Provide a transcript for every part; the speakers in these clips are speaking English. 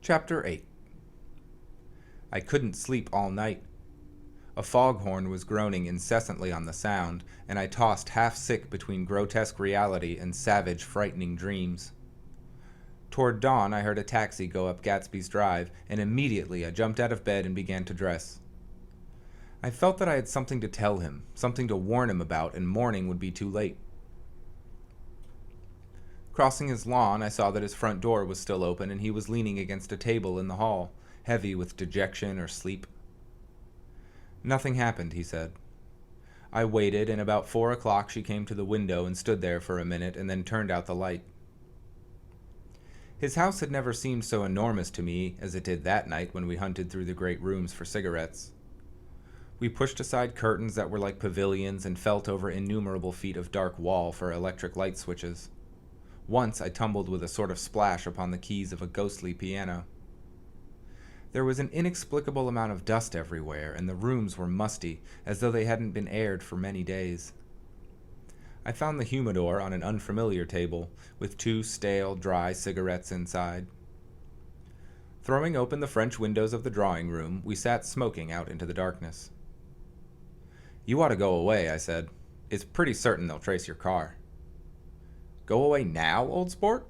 Chapter 8. I couldn't sleep all night. A foghorn was groaning incessantly on the sound, and I tossed half sick between grotesque reality and savage, frightening dreams. Toward dawn, I heard a taxi go up Gatsby's drive, and immediately I jumped out of bed and began to dress. I felt that I had something to tell him, something to warn him about, and morning would be too late. Crossing his lawn, I saw that his front door was still open and he was leaning against a table in the hall, heavy with dejection or sleep. Nothing happened, he said. I waited, and about 4 o'clock she came to the window and stood there for a minute and then turned out the light. His house had never seemed so enormous to me as it did that night when we hunted through the great rooms for cigarettes. We pushed aside curtains that were like pavilions and felt over innumerable feet of dark wall for electric light switches. Once I tumbled with a sort of splash upon the keys of a ghostly piano. There was an inexplicable amount of dust everywhere, and the rooms were musty, as though they hadn't been aired for many days. I found the humidor on an unfamiliar table, with 2 stale, dry cigarettes inside. Throwing open the French windows of the drawing room, we sat smoking out into the darkness. "You ought to go away," I said. "It's pretty certain they'll trace your car." "Go away now, old sport?"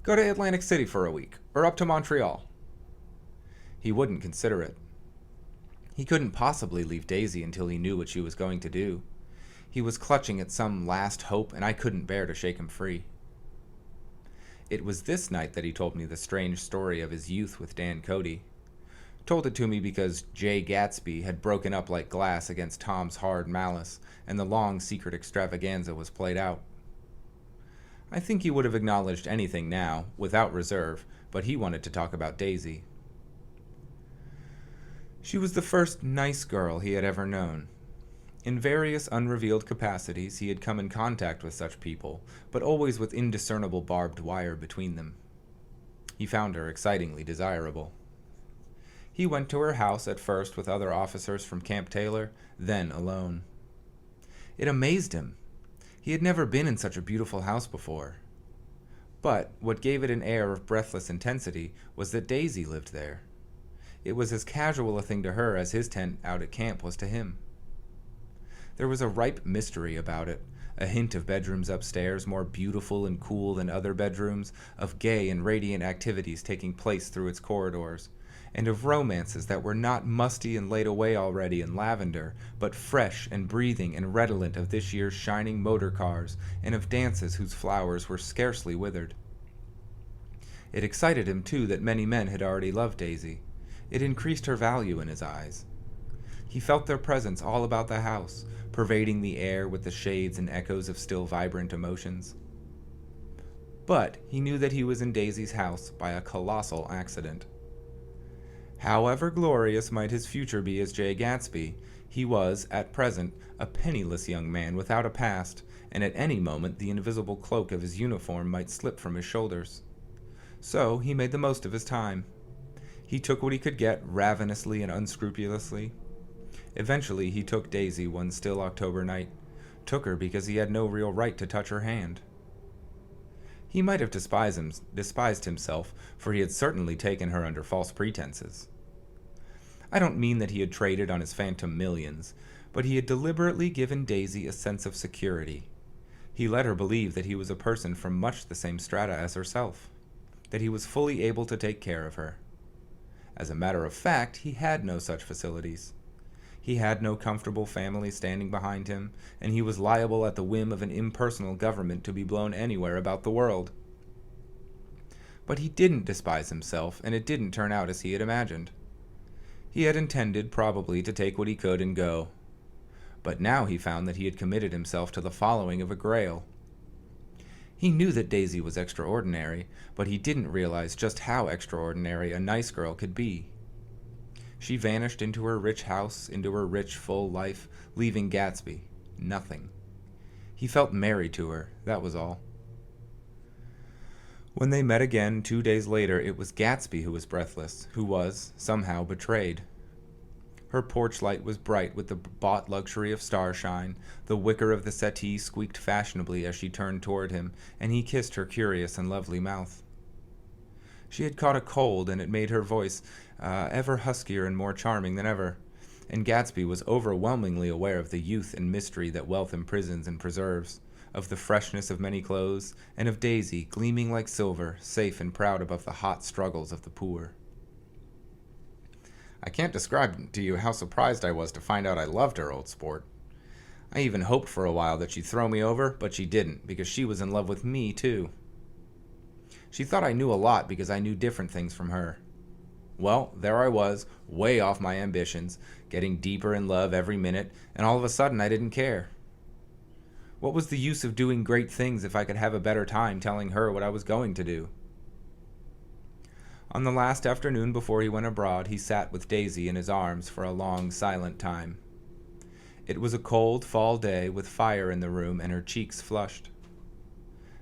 "Go to Atlantic City for a week, or up to Montreal." He wouldn't consider it. He couldn't possibly leave Daisy until he knew what she was going to do. He was clutching at some last hope, and I couldn't bear to shake him free. It was this night that he told me the strange story of his youth with Dan Cody. Told it to me because Jay Gatsby had broken up like glass against Tom's hard malice, and the long secret extravaganza was played out. I think he would have acknowledged anything now, without reserve, but he wanted to talk about Daisy. She was the first nice girl he had ever known. In various unrevealed capacities, he had come in contact with such people, but always with indiscernible barbed wire between them. He found her excitingly desirable. He went to her house at first with other officers from Camp Taylor, then alone. It amazed him. He had never been in such a beautiful house before. But what gave it an air of breathless intensity was that Daisy lived there. It was as casual a thing to her as his tent out at camp was to him. There was a ripe mystery about it, a hint of bedrooms upstairs more beautiful and cool than other bedrooms, of gay and radiant activities taking place through its corridors, and of romances that were not musty and laid away already in lavender, but fresh and breathing and redolent of this year's shining motor cars, and of dances whose flowers were scarcely withered. It excited him, too, that many men had already loved Daisy. It increased her value in his eyes. He felt their presence all about the house, pervading the air with the shades and echoes of still vibrant emotions. But he knew that he was in Daisy's house by a colossal accident. However glorious might his future be as Jay Gatsby, he was, at present, a penniless young man without a past, and at any moment the invisible cloak of his uniform might slip from his shoulders. So he made the most of his time. He took what he could get ravenously and unscrupulously. Eventually he took Daisy one still October night, took her because he had no real right to touch her hand. He might have despised himself, for he had certainly taken her under false pretenses. I don't mean that he had traded on his phantom millions, but he had deliberately given Daisy a sense of security. He let her believe that he was a person from much the same strata as herself, that he was fully able to take care of her. As a matter of fact, he had no such facilities. He had no comfortable family standing behind him, and he was liable at the whim of an impersonal government to be blown anywhere about the world. But he didn't despise himself, and it didn't turn out as he had imagined. He had intended, probably, to take what he could and go. But now he found that he had committed himself to the following of a grail. He knew that Daisy was extraordinary, but he didn't realize just how extraordinary a nice girl could be. She vanished into her rich house, into her rich, full life, leaving Gatsby nothing. He felt married to her, that was all. When they met again 2 days later, it was Gatsby who was breathless, who was, somehow, betrayed. Her porch light was bright with the bought luxury of starshine. The wicker of the settee squeaked fashionably as she turned toward him, and he kissed her curious and lovely mouth. She had caught a cold, and it made her voice ever huskier and more charming than ever. And Gatsby was overwhelmingly aware of the youth and mystery that wealth imprisons and preserves, of the freshness of many clothes, and of Daisy, gleaming like silver, safe and proud above the hot struggles of the poor. I can't describe to you how surprised I was to find out I loved her, old sport. I even hoped for a while that she'd throw me over, but she didn't, because she was in love with me, too. She thought I knew a lot because I knew different things from her. Well, there I was, way off my ambitions, getting deeper in love every minute, and all of a sudden I didn't care. What was the use of doing great things if I could have a better time telling her what I was going to do? On the last afternoon before he went abroad, he sat with Daisy in his arms for a long, silent time. It was a cold fall day with fire in the room and her cheeks flushed.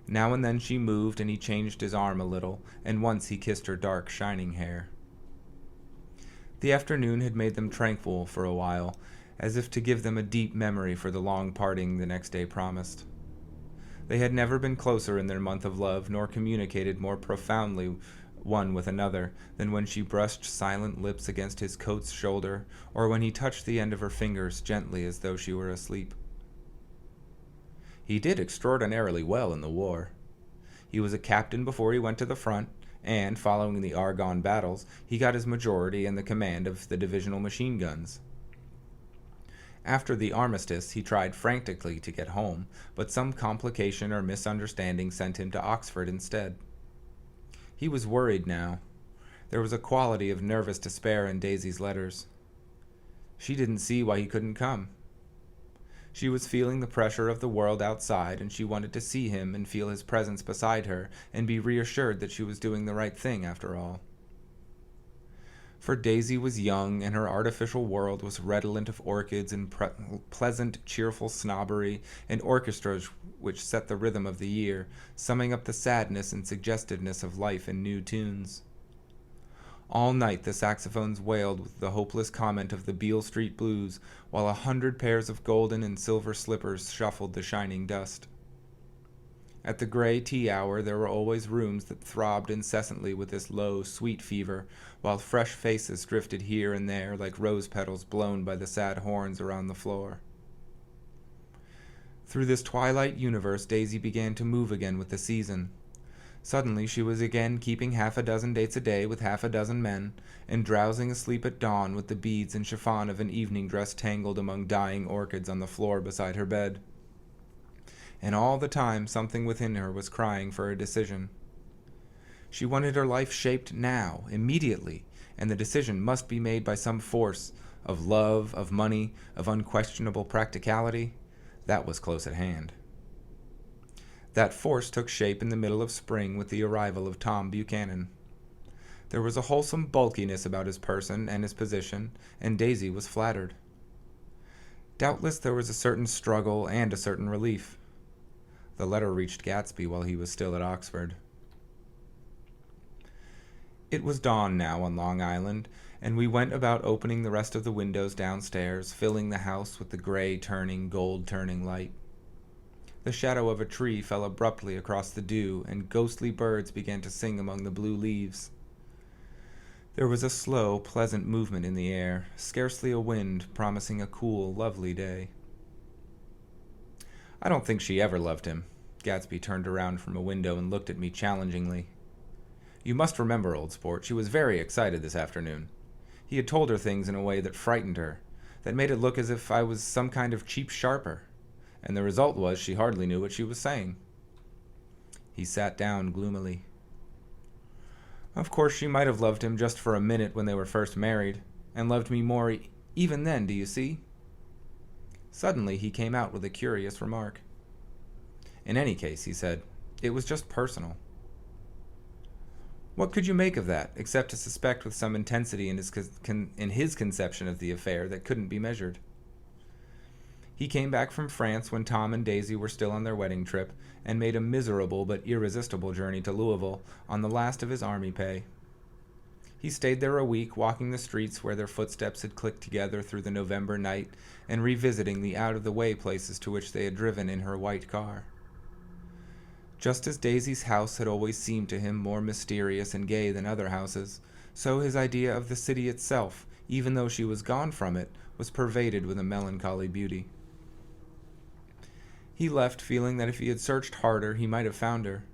Now and then she moved and he changed his arm a little, and once he kissed her dark, shining hair. The afternoon had made them tranquil for a while, as if to give them a deep memory for the long parting the next day promised. They had never been closer in their month of love, nor communicated more profoundly one with another than when she brushed silent lips against his coat's shoulder, or when he touched the end of her fingers gently as though she were asleep. He did extraordinarily well in the war. He was a captain before he went to the front, and, following the Argonne battles, he got his majority in the command of the divisional machine guns. After the armistice, he tried frantically to get home, but some complication or misunderstanding sent him to Oxford instead. He was worried now. There was a quality of nervous despair in Daisy's letters. She didn't see why he couldn't come. She was feeling the pressure of the world outside, and she wanted to see him and feel his presence beside her and be reassured that she was doing the right thing after all. For Daisy was young, and her artificial world was redolent of orchids and pleasant, cheerful snobbery and orchestras which set the rhythm of the year, summing up the sadness and suggestiveness of life in new tunes. All night the saxophones wailed with the hopeless comment of the Beale Street Blues, while 100 pairs of golden and silver slippers shuffled the shining dust. At the gray tea hour there were always rooms that throbbed incessantly with this low, sweet fever, while fresh faces drifted here and there like rose petals blown by the sad horns around the floor. Through this twilight universe Daisy began to move again with the season. Suddenly she was again keeping 6 dates a day with 6 men, and drowsing asleep at dawn with the beads and chiffon of an evening dress tangled among dying orchids on the floor beside her bed. And all the time something within her was crying for a decision. She wanted her life shaped now, immediately, and the decision must be made by some force, of love, of money, of unquestionable practicality. That was close at hand. That force took shape in the middle of spring with the arrival of Tom Buchanan. There was a wholesome bulkiness about his person and his position, and Daisy was flattered. Doubtless there was a certain struggle and a certain relief. The letter reached Gatsby while he was still at Oxford. It was dawn now on Long Island, and we went about opening the rest of the windows downstairs, filling the house with the gray turning, gold turning light. The shadow of a tree fell abruptly across the dew, and ghostly birds began to sing among the blue leaves. There was a slow, pleasant movement in the air, scarcely a wind, promising a cool, lovely day. I don't think she ever loved him. Gatsby turned around from a window and looked at me challengingly. You must remember, old sport, she was very excited this afternoon. He had told her things in a way that frightened her, that made it look as if I was some kind of cheap sharper, and the result was she hardly knew what she was saying. He sat down gloomily. Of course, she might have loved him just for a minute when they were first married, and loved me more even then, do you see? Suddenly he came out with a curious remark. In any case, he said, it was just personal. What could you make of that, except to suspect with some intensity in his conception of the affair that couldn't be measured? He came back from France when Tom and Daisy were still on their wedding trip, and made a miserable but irresistible journey to Louisville on the last of his army pay. He stayed there a week, walking the streets where their footsteps had clicked together through the November night, and revisiting the out-of-the-way places to which they had driven in her white car. Just as Daisy's house had always seemed to him more mysterious and gay than other houses, so his idea of the city itself, even though she was gone from it, was pervaded with a melancholy beauty. He left feeling that if he had searched harder he might have found her,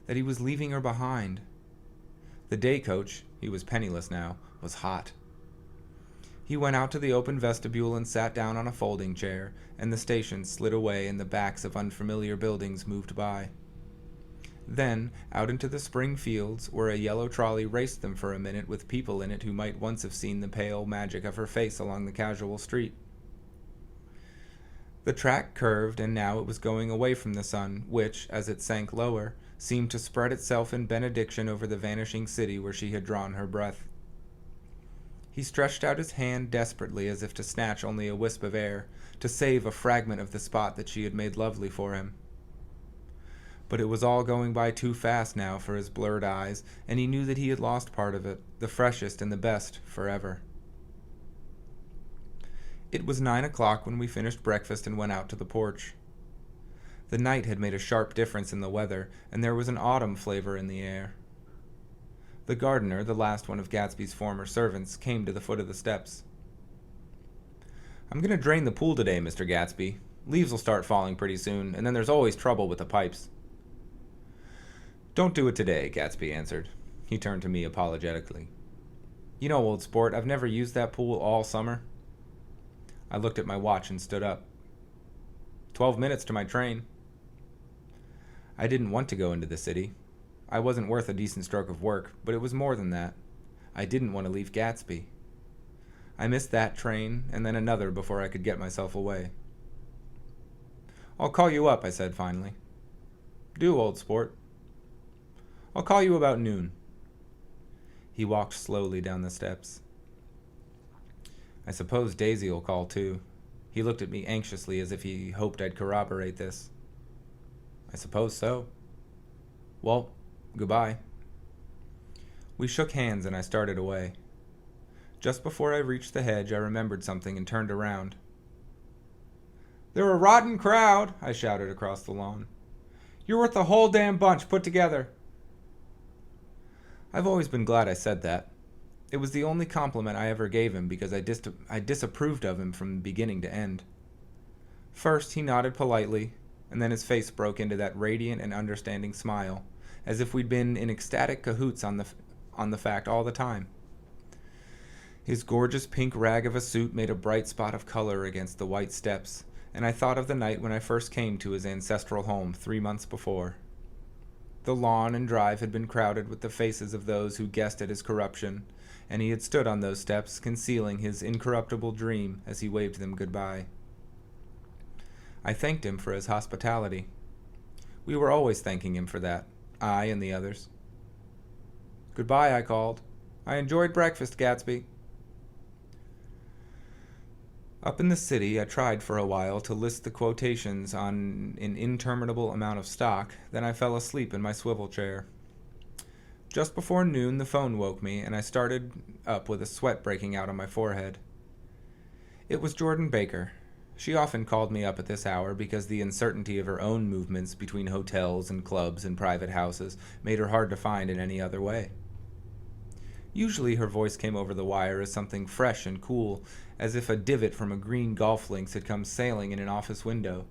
that he was leaving her behind. The day coach, he was penniless now, was hot. He went out to the open vestibule and sat down on a folding chair, and the station slid away and the backs of unfamiliar buildings moved by. Then, out into the spring fields, where a yellow trolley raced them for a minute with people in it who might once have seen the pale magic of her face along the casual street. The track curved, and now it was going away from the sun, which, as it sank lower, seemed to spread itself in benediction over the vanishing city where she had drawn her breath. He stretched out his hand desperately as if to snatch only a wisp of air, to save a fragment of the spot that she had made lovely for him. But it was all going by too fast now for his blurred eyes, and he knew that he had lost part of it, the freshest and the best, forever. It was 9 o'clock when we finished breakfast and went out to the porch. The night had made a sharp difference in the weather, and there was an autumn flavor in the air. The gardener, the last one of Gatsby's former servants, came to the foot of the steps. "I'm going to drain the pool today, Mr. Gatsby. Leaves will start falling pretty soon, and then there's always trouble with the pipes." "Don't do it today," Gatsby answered. He turned to me apologetically. "You know, old sport, I've never used that pool all summer." I looked at my watch and stood up. 12 minutes to my train. I didn't want to go into the city. I wasn't worth a decent stroke of work, but it was more than that. I didn't want to leave Gatsby. I missed that train, and then another before I could get myself away. "I'll call you up," I said finally. "Do, old sport." "I'll call you about noon." He walked slowly down the steps. "I suppose Daisy'll call too." He looked at me anxiously as if he hoped I'd corroborate this. "I suppose so." "Well, goodbye." We shook hands and I started away. Just before I reached the hedge, I remembered something and turned around. "They're a rotten crowd," I shouted across the lawn. "You're worth the whole damn bunch put together." I've always been glad I said that. It was the only compliment I ever gave him because I disapproved of him from beginning to end. First, he nodded politely, and then his face broke into that radiant and understanding smile, as if we'd been in ecstatic cahoots on the fact all the time. His gorgeous pink rag of a suit made a bright spot of color against the white steps, and I thought of the night when I first came to his ancestral home 3 months before. The lawn and drive had been crowded with the faces of those who guessed at his corruption, and he had stood on those steps, concealing his incorruptible dream as he waved them goodbye. I thanked him for his hospitality. We were always thanking him for that, I and the others. "Goodbye," I called. "I enjoyed breakfast, Gatsby." Up in the city, I tried for a while to list the quotations on an interminable amount of stock, then I fell asleep in my swivel chair. Just before noon, the phone woke me, and I started up with a sweat breaking out on my forehead. It was Jordan Baker. She often called me up at this hour because the uncertainty of her own movements between hotels and clubs and private houses made her hard to find in any other way. Usually her voice came over the wire as something fresh and cool, as if a divot from a green golf links had come sailing in an office window.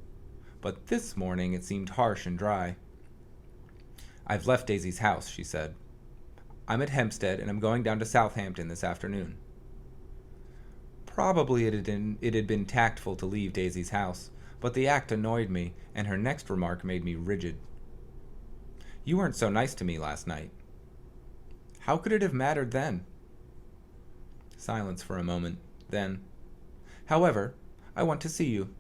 But this morning it seemed harsh and dry. "I've left Daisy's house," she said. "I'm at Hempstead, and I'm going down to Southampton this afternoon." Probably it had been tactful to leave Daisy's house, but the act annoyed me, and her next remark made me rigid. "You weren't so nice to me last night." "How could it have mattered then?" Silence for a moment. Then, "However, I want to see you."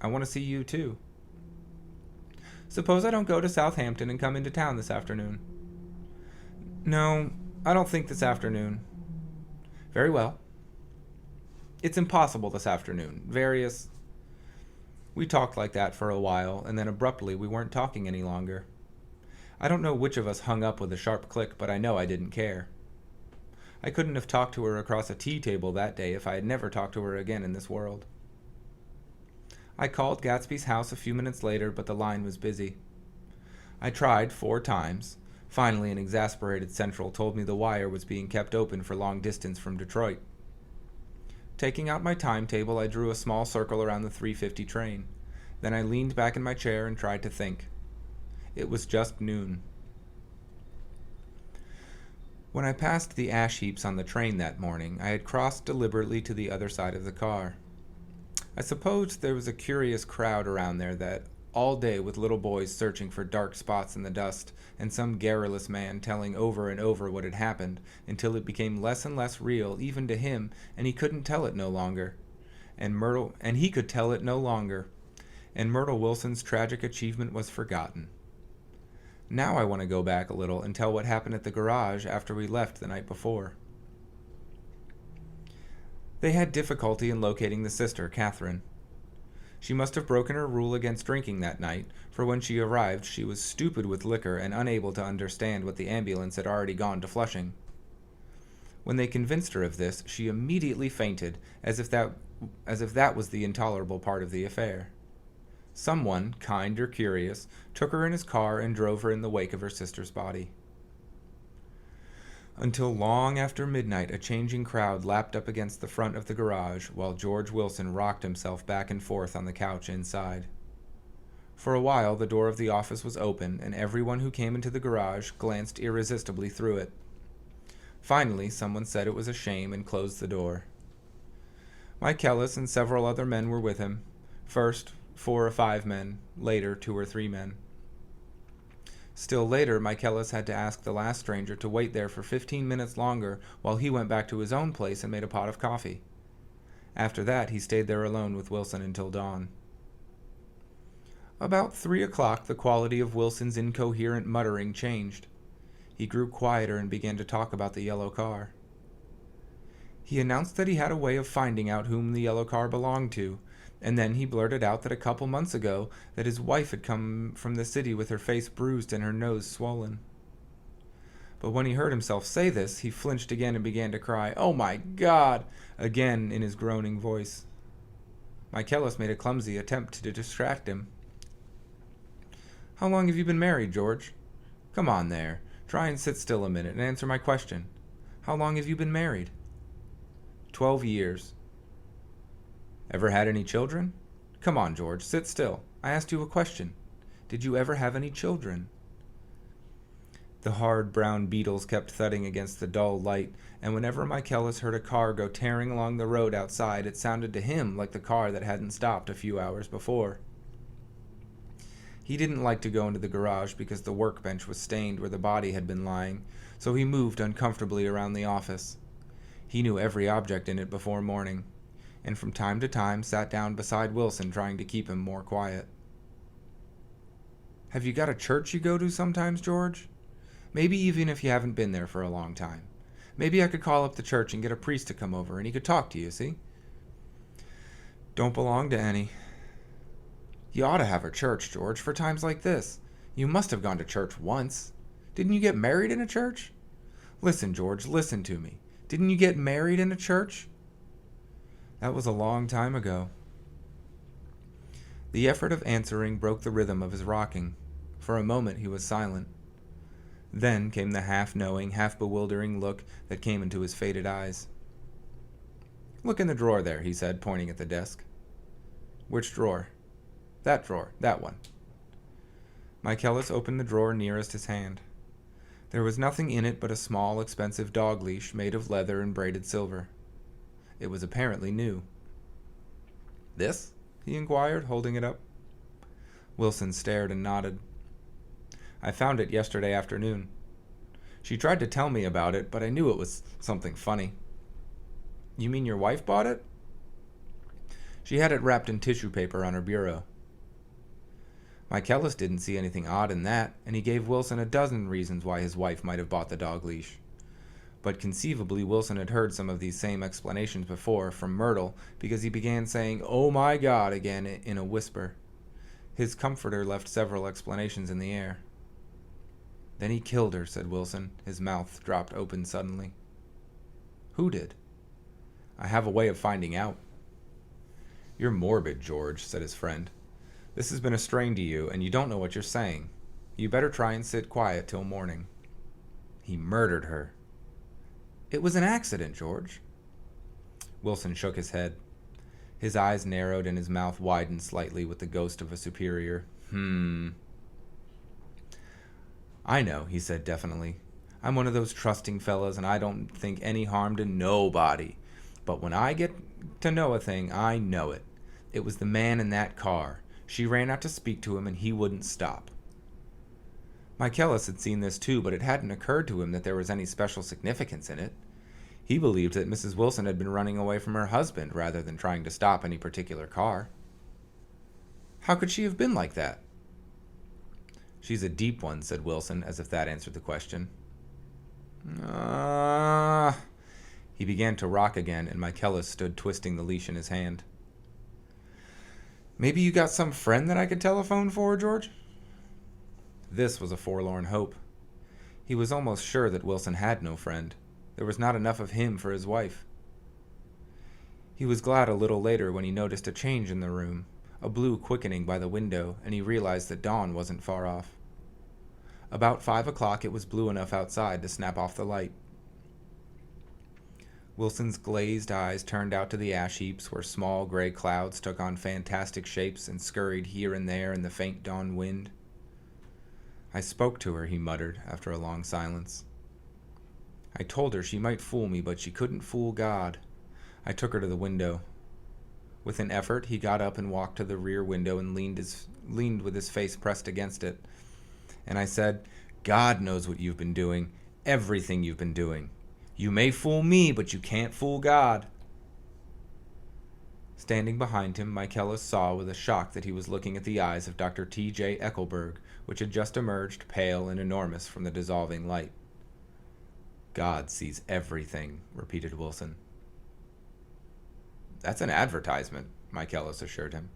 "I want to see you too." "Suppose I don't go to Southampton and come into town this afternoon?" "No, I don't think this afternoon." "Very well." "It's impossible this afternoon. Various..." We talked like that for a while, and then abruptly we weren't talking any longer. I don't know which of us hung up with a sharp click, but I know I didn't care. I couldn't have talked to her across a tea table that day if I had never talked to her again in this world. I called Gatsby's house a few minutes later, but the line was busy. I tried 4 times. Finally, an exasperated central told me the wire was being kept open for long distance from Detroit. Taking out my timetable, I drew a small circle around the 3:50 train. Then I leaned back in my chair and tried to think. It was just noon. When I passed the ash heaps on the train that morning, I had crossed deliberately to the other side of the car. I supposed there was a curious crowd around there that all day with little boys searching for dark spots in the dust, and some garrulous man telling over and over what had happened, until it became less and less real, even to him, and he couldn't tell it no longer. And he could tell it no longer. And Myrtle Wilson's tragic achievement was forgotten. Now I want to go back a little and tell what happened at the garage after we left the night before. They had difficulty in locating the sister, Catherine. She must have broken her rule against drinking that night, for when she arrived she was stupid with liquor and unable to understand what the ambulance had already gone to Flushing. When they convinced her of this, she immediately fainted, as if that was the intolerable part of the affair. Someone, kind or curious, took her in his car and drove her in the wake of her sister's body. Until long after midnight, a changing crowd lapped up against the front of the garage while George Wilson rocked himself back and forth on the couch inside. For a while, the door of the office was open, and everyone who came into the garage glanced irresistibly through it. Finally, someone said it was a shame and closed the door. Michaelis and several other men were with him. First, 4 or 5 men, later 2 or 3 men. Still later, Michaelis had to ask the last stranger to wait there for 15 minutes longer while he went back to his own place and made a pot of coffee. After that, he stayed there alone with Wilson until dawn. About 3 o'clock, the quality of Wilson's incoherent muttering changed. He grew quieter and began to talk about the yellow car. He announced that he had a way of finding out whom the yellow car belonged to, and then he blurted out that a couple months ago that his wife had come from the city with her face bruised and her nose swollen. But when he heard himself say this, he flinched again and began to cry, "Oh my God!" again in his groaning voice. Michaelis made a clumsy attempt to distract him. "How long have you been married, George? Come on there. Try and sit still a minute and answer my question. How long have you been married?" 12 years. Ever had any children? Come on, George, sit still. I asked you a question. Did you ever have any children? The hard brown beetles kept thudding against the dull light, and whenever Michaelis heard a car go tearing along the road outside, it sounded to him like the car that hadn't stopped a few hours before. He didn't like to go into the garage because the workbench was stained where the body had been lying, so he moved uncomfortably around the office. He knew every object in it before morning, and from time to time sat down beside Wilson trying to keep him more quiet. "Have you got a church you go to sometimes, George? Maybe even if you haven't been there for a long time. Maybe I could call up the church and get a priest to come over and he could talk to you, see?" "Don't belong to any." "You ought to have a church, George, for times like this. You must have gone to church once. Didn't you get married in a church? Listen, George, listen to me. Didn't you get married in a church?" "That was a long time ago." The effort of answering broke the rhythm of his rocking. For a moment he was silent. Then came the half-knowing, half-bewildering look that came into his faded eyes. "Look in the drawer there," he said, pointing at the desk. "Which drawer?" "That drawer, that one." Michaelis opened the drawer nearest his hand. There was nothing in it but a small, expensive dog leash made of leather and braided silver. It was apparently new. "This?" he inquired, holding it up. Wilson stared and nodded. "I found it yesterday afternoon. She tried to tell me about it, but I knew it was something funny." "You mean your wife bought it?" "She had it wrapped in tissue paper on her bureau." Michaelis didn't see anything odd in that, and he gave Wilson a dozen reasons why his wife might have bought the dog leash. But conceivably Wilson had heard some of these same explanations before from Myrtle, because he began saying, "Oh my God," again in a whisper. His comforter left several explanations in the air. "Then he killed her," said Wilson. His mouth dropped open suddenly. "Who did?" "I have a way of finding out." "You're morbid, George," said his friend. "This has been a strain to you, and you don't know what you're saying. You better try and sit quiet till morning. He murdered her. It was an accident, George. Wilson shook his head. His eyes narrowed and his mouth widened slightly with the ghost of a superior. I know, he said definitely. I'm one of those trusting fellas, and I don't think any harm to nobody. But when I get to know a thing, I know it. It was the man in that car. She ran out to speak to him, and he wouldn't stop. Michaelis had seen this too, but it hadn't occurred to him that there was any special significance in it. He believed that Mrs. Wilson had been running away from her husband rather than trying to stop any particular car. How could she have been like that? She's a deep one, said Wilson, as if that answered the question. He began to rock again, and Michaelis stood twisting the leash in his hand. Maybe you got some friend that I could telephone for, George? This was a forlorn hope. He was almost sure that Wilson had no friend. There was not enough of him for his wife. He was glad a little later when he noticed a change in the room, a blue quickening by the window, and he realized that dawn wasn't far off. About 5 o'clock, it was blue enough outside to snap off the light. Wilson's glazed eyes turned out to the ash heaps where small gray clouds took on fantastic shapes and scurried here and there in the faint dawn wind. I spoke to her, he muttered, after a long silence. I told her she might fool me, but she couldn't fool God. I took her to the window. With an effort, he got up and walked to the rear window and leaned with his face pressed against it. And I said, God knows what you've been doing, everything you've been doing. You may fool me, but you can't fool God. Standing behind him, Michaelis saw with a shock that he was looking at the eyes of Dr. T.J. Eckelberg, which had just emerged, pale and enormous, from the dissolving light. God sees everything, repeated Wilson. That's an advertisement, Michaelis assured him.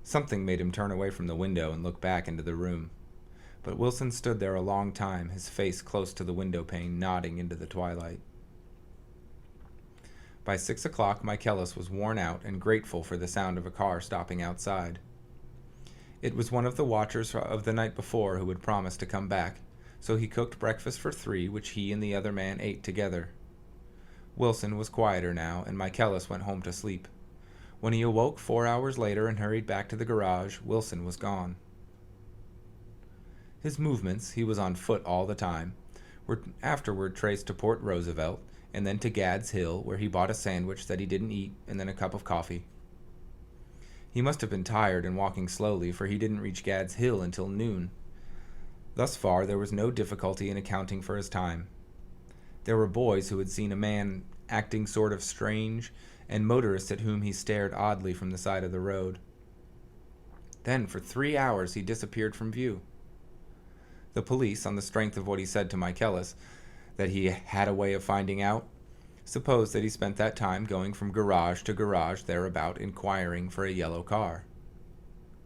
Something made him turn away from the window and look back into the room. But Wilson stood there a long time, his face close to the window pane, nodding into the twilight. By 6 o'clock, Michaelis was worn out and grateful for the sound of a car stopping outside. It was one of the watchers of the night before who had promised to come back, so he cooked breakfast for 3, which he and the other man ate together. Wilson was quieter now, and Michaelis went home to sleep. When he awoke 4 hours later and hurried back to the garage, Wilson was gone. His movements, he was on foot all the time, were afterward traced to Port Roosevelt, and then to Gad's Hill, where he bought a sandwich that he didn't eat, and then a cup of coffee. He must have been tired and walking slowly, for he didn't reach Gad's Hill until noon. Thus far, there was no difficulty in accounting for his time. There were boys who had seen a man acting sort of strange, and motorists at whom he stared oddly from the side of the road. Then, for 3 hours, he disappeared from view. The police, on the strength of what he said to Michaelis, that he had a way of finding out, supposed that he spent that time going from garage to garage thereabout inquiring for a yellow car.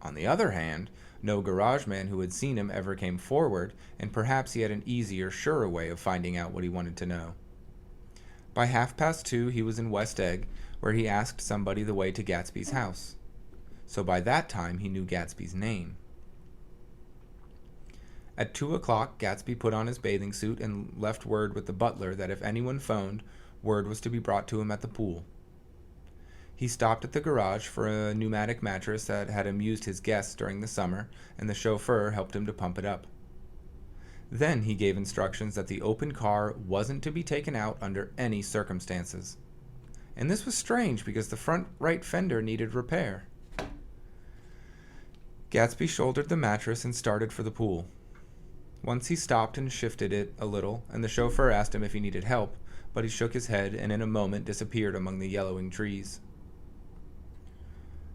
On the other hand, no garage man who had seen him ever came forward, and perhaps he had an easier, surer way of finding out what he wanted to know. By 2:30 he was in West Egg, where he asked somebody the way to Gatsby's house. So by that time he knew Gatsby's name. At 2 o'clock, Gatsby put on his bathing suit and left word with the butler that if anyone phoned, word was to be brought to him at the pool. He stopped at the garage for a pneumatic mattress that had amused his guests during the summer, and the chauffeur helped him to pump it up. Then he gave instructions that the open car wasn't to be taken out under any circumstances. And this was strange because the front right fender needed repair. Gatsby shouldered the mattress and started for the pool. Once he stopped and shifted it a little, and the chauffeur asked him if he needed help, but he shook his head and in a moment disappeared among the yellowing trees.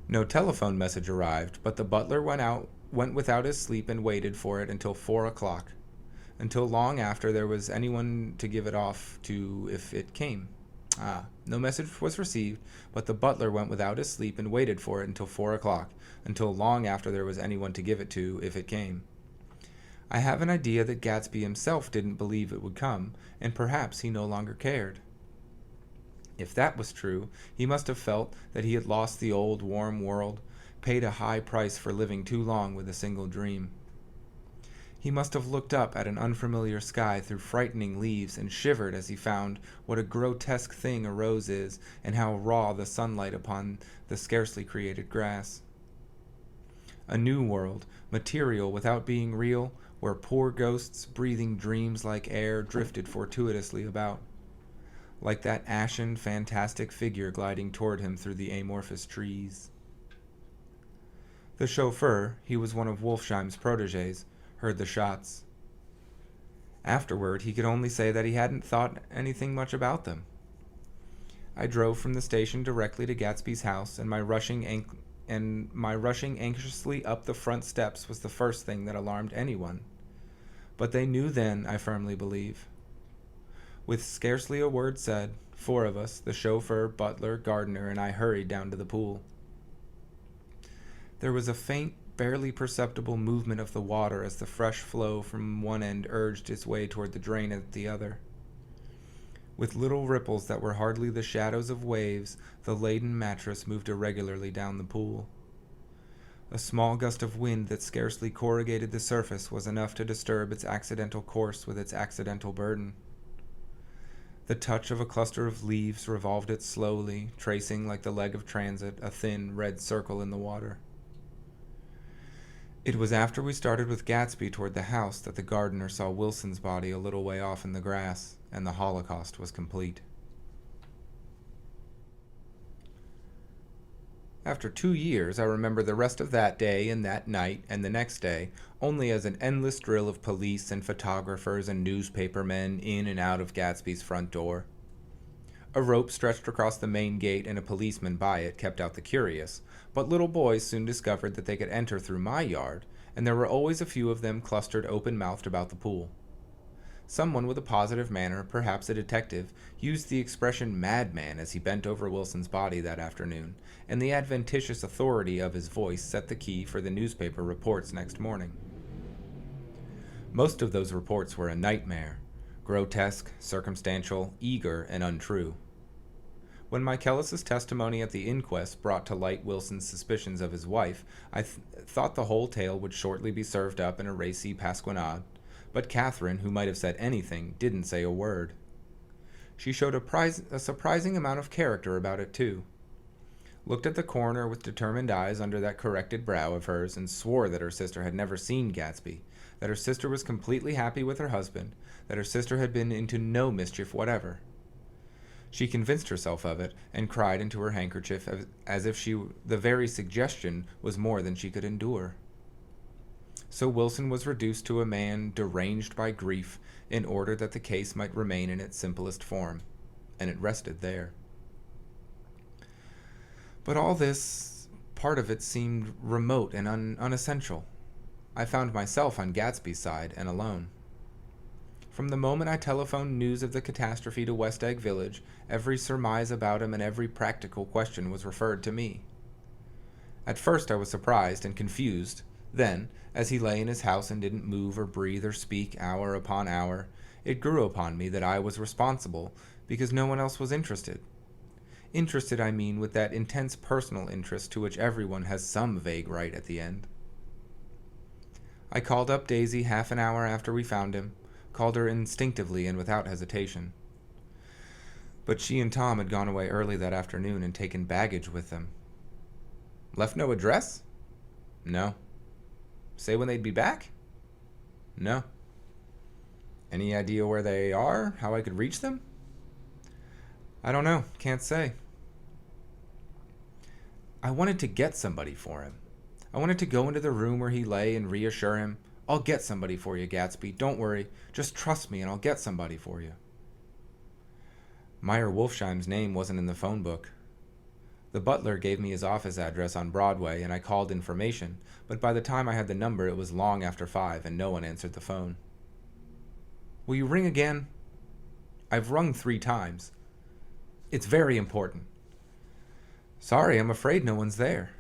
No telephone message arrived, but the butler went without his sleep and waited for it until 4 o'clock, until long after there was anyone to give it off to if it came. No message was received, but the butler went without his sleep and waited for it until 4 o'clock, until long after there was anyone to give it to if it came. I have an idea that Gatsby himself didn't believe it would come, and perhaps he no longer cared. If that was true, he must have felt that he had lost the old, warm world, paid a high price for living too long with a single dream. He must have looked up at an unfamiliar sky through frightening leaves and shivered as he found what a grotesque thing a rose is and how raw the sunlight upon the scarcely created grass. A new world, material without being real, where poor ghosts breathing dreams like air drifted fortuitously about, like that ashen, fantastic figure gliding toward him through the amorphous trees. The chauffeur, he was one of Wolfsheim's protégés, heard the shots. Afterward, he could only say that he hadn't thought anything much about them. I drove from the station directly to Gatsby's house, and my rushing anxiously up the front steps was the first thing that alarmed anyone. But they knew then, I firmly believe. With scarcely a word said, 4 of us, the chauffeur, butler, gardener, and I hurried down to the pool. There was a faint, barely perceptible movement of the water as the fresh flow from one end urged its way toward the drain at the other. With little ripples that were hardly the shadows of waves, the laden mattress moved irregularly down the pool. A small gust of wind that scarcely corrugated the surface was enough to disturb its accidental course with its accidental burden. The touch of a cluster of leaves revolved it slowly, tracing like the leg of transit a thin, red circle in the water. It was after we started with Gatsby toward the house that the gardener saw Wilson's body a little way off in the grass, and the Holocaust was complete. After 2 years, I remember the rest of that day and that night and the next day only as an endless drill of police and photographers and newspapermen in and out of Gatsby's front door. A rope stretched across the main gate and a policeman by it kept out the curious, but little boys soon discovered that they could enter through my yard, and there were always a few of them clustered open-mouthed about the pool. Someone with a positive manner, perhaps a detective, used the expression madman as he bent over Wilson's body that afternoon, and the adventitious authority of his voice set the key for the newspaper reports next morning. Most of those reports were a nightmare, grotesque, circumstantial, eager, and untrue. When Michaelis's testimony at the inquest brought to light Wilson's suspicions of his wife, I thought the whole tale would shortly be served up in a racy pasquinade, but Catherine, who might have said anything, didn't say a word. She showed a surprising amount of character about it, too. Looked at the coroner with determined eyes under that corrected brow of hers and swore that her sister had never seen Gatsby, that her sister was completely happy with her husband, that her sister had been into no mischief whatever. She convinced herself of it and cried into her handkerchief as if the very suggestion was more than she could endure. So Wilson was reduced to a man deranged by grief in order that the case might remain in its simplest form, and it rested there. But all this, part of it seemed remote and unessential. I found myself on Gatsby's side and alone. From the moment I telephoned news of the catastrophe to West Egg Village, every surmise about him and every practical question was referred to me. At first I was surprised and confused. Then, as he lay in his house and didn't move or breathe or speak hour upon hour, it grew upon me that I was responsible because no one else was interested. Interested, I mean, with that intense personal interest to which everyone has some vague right at the end. I called up Daisy half an hour after we found him, called her instinctively and without hesitation. But she and Tom had gone away early that afternoon and taken baggage with them. Left no address? No. Say when they'd be back? No. Any idea where they are? How I could reach them? I don't know. Can't say. I wanted to get somebody for him. I wanted to go into the room where he lay and reassure him, I'll get somebody for you, Gatsby. Don't worry. Just trust me and I'll get somebody for you. Meyer Wolfsheim's name wasn't in the phone book. The butler gave me his office address on Broadway, and I called information, but by the time I had the number, it was long after 5, and no one answered the phone. Will you ring again? I've rung 3 times. It's very important. Sorry, I'm afraid no one's there.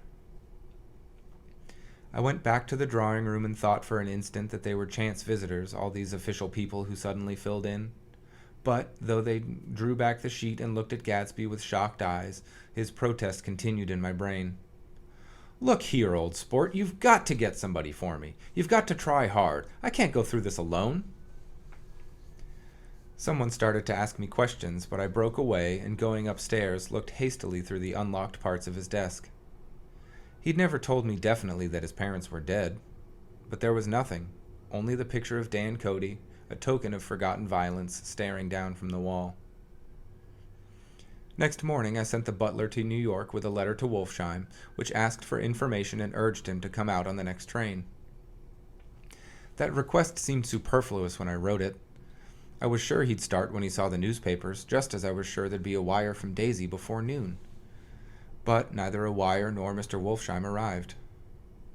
I went back to the drawing room and thought for an instant that they were chance visitors, all these official people who suddenly filled in. But, though they drew back the sheet and looked at Gatsby with shocked eyes, his protest continued in my brain. Look here, old sport, you've got to get somebody for me. You've got to try hard. I can't go through this alone. Someone started to ask me questions, but I broke away and, going upstairs, looked hastily through the unlocked parts of his desk. He'd never told me definitely that his parents were dead, but there was nothing, only the picture of Dan Cody, a token of forgotten violence, staring down from the wall. Next morning, I sent the butler to New York with a letter to Wolfsheim, which asked for information and urged him to come out on the next train. That request seemed superfluous when I wrote it. I was sure he'd start when he saw the newspapers, just as I was sure there'd be a wire from Daisy before noon. But neither a wire nor Mr. Wolfsheim arrived.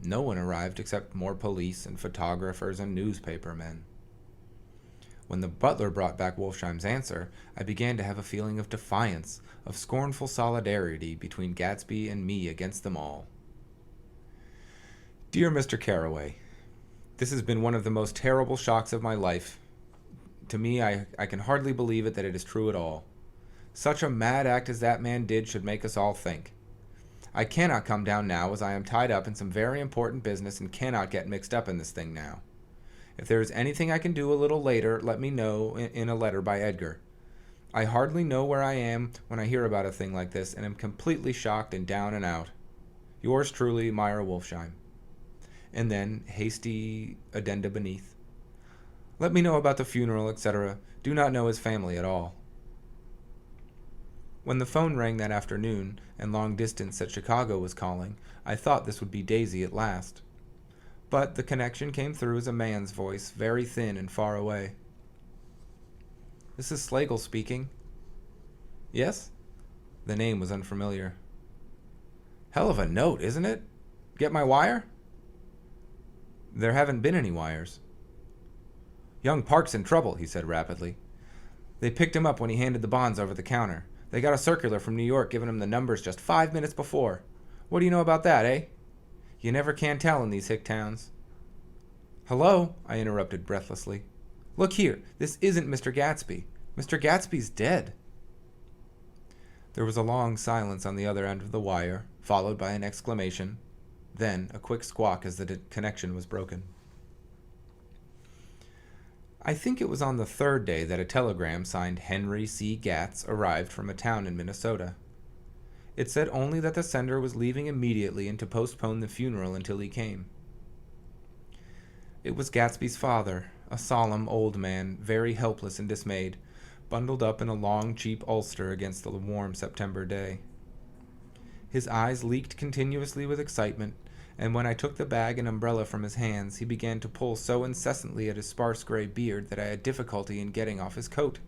No one arrived except more police and photographers and newspaper men. When the butler brought back Wolfsheim's answer, I began to have a feeling of defiance, of scornful solidarity between Gatsby and me against them all. Dear Mr. Carroway, this has been one of the most terrible shocks of my life. To me, I can hardly believe it that it is true at all. Such a mad act as that man did should make us all think. I cannot come down now, as I am tied up in some very important business and cannot get mixed up in this thing now. If there is anything I can do a little later, let me know in a letter by Edgar. I hardly know where I am when I hear about a thing like this, and am completely shocked and down and out. Yours truly, Myra Wolfsheim. And then, hasty addenda beneath. Let me know about the funeral, etc. Do not know his family at all. When the phone rang that afternoon, and long distance at Chicago was calling, I thought this would be Daisy at last. But the connection came through as a man's voice, very thin and far away. This is Slagle speaking. Yes? The name was unfamiliar. Hell of a note, isn't it? Get my wire? There haven't been any wires. Young Park's in trouble, he said rapidly. They picked him up when he handed the bonds over the counter. They got a circular from New York giving him the numbers just 5 minutes before. What do you know about that, eh? You never can tell in these hick towns. Hello, I interrupted breathlessly. Look here, this isn't Mr. Gatsby. Mr. Gatsby's dead. There was a long silence on the other end of the wire, followed by an exclamation, then a quick squawk as the connection was broken. I think it was on the third day that a telegram signed Henry C. Gatz arrived from a town in Minnesota. It said only that the sender was leaving immediately and to postpone the funeral until he came. It was Gatsby's father, a solemn old man, very helpless and dismayed, bundled up in a long, cheap ulster against the warm September day. His eyes leaked continuously with excitement, and when I took the bag and umbrella from his hands, he began to pull so incessantly at his sparse gray beard that I had difficulty in getting off his coat.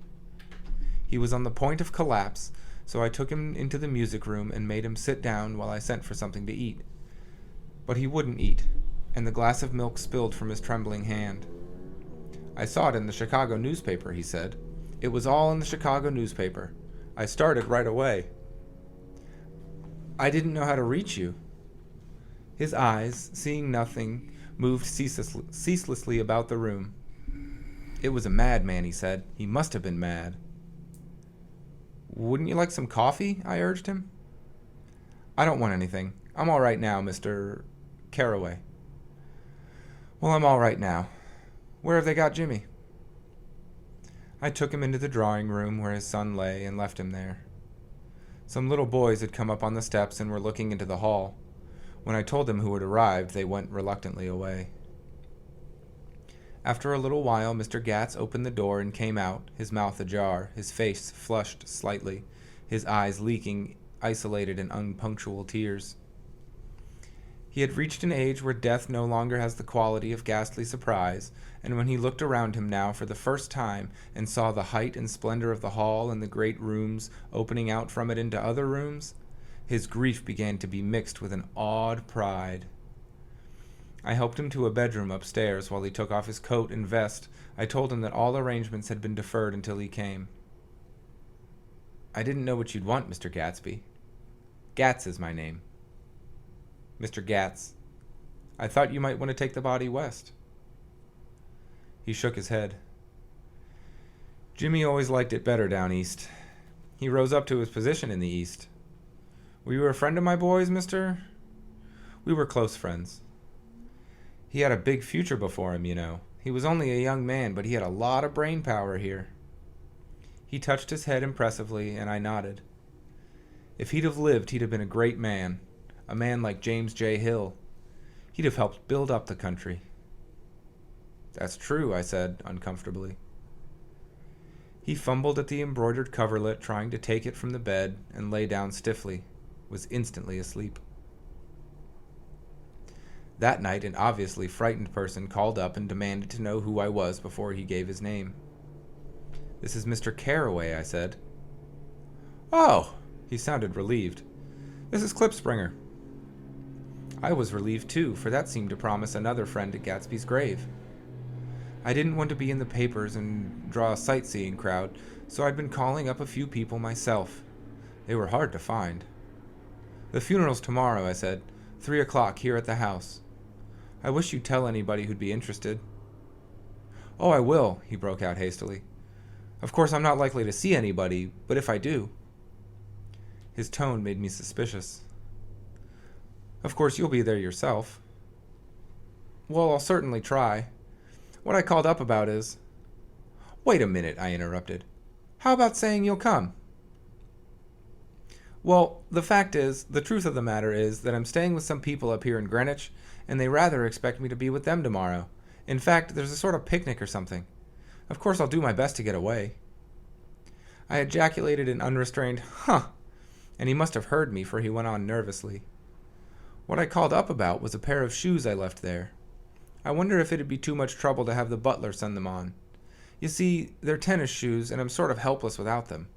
He was on the point of collapse, so I took him into the music room and made him sit down while I sent for something to eat. But he wouldn't eat, and the glass of milk spilled from his trembling hand. I saw it in the Chicago newspaper, he said. It was all in the Chicago newspaper. I started right away. I didn't know how to reach you. His eyes, seeing nothing, moved ceaselessly about the room. It was a madman, he said. He must have been mad. Wouldn't you like some coffee? I urged him. I don't want anything. I'm all right now, Mr. Carroway. Well, I'm all right now. Where have they got Jimmy? I took him into the drawing room where his son lay and left him there. Some little boys had come up on the steps and were looking into the hall. When I told them who had arrived, they went reluctantly away. After a little while, Mr. Gatz opened the door and came out, his mouth ajar, his face flushed slightly, his eyes leaking isolated and unpunctual tears. He had reached an age where death no longer has the quality of ghastly surprise, and when he looked around him now for the first time and saw the height and splendor of the hall and the great rooms opening out from it into other rooms, his grief began to be mixed with an awed pride. I helped him to a bedroom upstairs while he took off his coat and vest. I told him that all arrangements had been deferred until he came. I didn't know what you'd want, Mr. Gatsby. Gatz is my name. Mr. Gatz, I thought you might want to take the body west. He shook his head. Jimmy always liked it better down east. He rose up to his position in the east. Were you a friend of my boy's, Mr.? We were close friends. He had a big future before him, you know. He was only a young man, but he had a lot of brain power here. He touched his head impressively, and I nodded. If he'd have lived, he'd have been a great man. A man like James J. Hill. He'd have helped build up the country. That's true, I said, uncomfortably. He fumbled at the embroidered coverlet, trying to take it from the bed, and lay down stiffly, was instantly asleep. That night, an obviously frightened person called up and demanded to know who I was before he gave his name. This is Mr. Carraway, I said. Oh, he sounded relieved. This is Klipspringer. I was relieved too, for that seemed to promise another friend at Gatsby's grave. I didn't want to be in the papers and draw a sightseeing crowd, so I'd been calling up a few people myself. They were hard to find. The funeral's tomorrow, I said. 3 o'clock here at the house. I wish you'd tell anybody who'd be interested. Oh, I will, he broke out hastily. Of course, I'm not likely to see anybody, but if I do. His tone made me suspicious. Of course, you'll be there yourself. Well, I'll certainly try. What I called up about is... Wait a minute, I interrupted. How about saying you'll come? Well, the truth of the matter is that I'm staying with some people up here in Greenwich, and they rather expect me to be with them tomorrow. In fact, there's a sort of picnic or something. Of course, I'll do my best to get away. I ejaculated an unrestrained, huh, and he must have heard me, for he went on nervously. What I called up about was a pair of shoes I left there. I wonder if it'd be too much trouble to have the butler send them on. You see, they're tennis shoes, and I'm sort of helpless without them.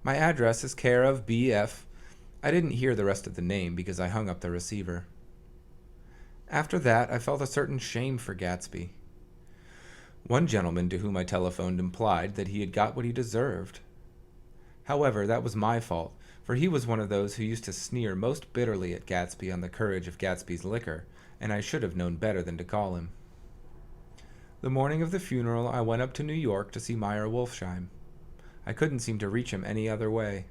My address is care of B.F. I didn't hear the rest of the name because I hung up the receiver. After that, I felt a certain shame for Gatsby. One gentleman to whom I telephoned implied that he had got what he deserved. However, that was my fault, for he was one of those who used to sneer most bitterly at Gatsby on the courage of Gatsby's liquor, and I should have known better than to call him. The morning of the funeral, I went up to New York to see Meyer Wolfsheim. I couldn't seem to reach him any other way.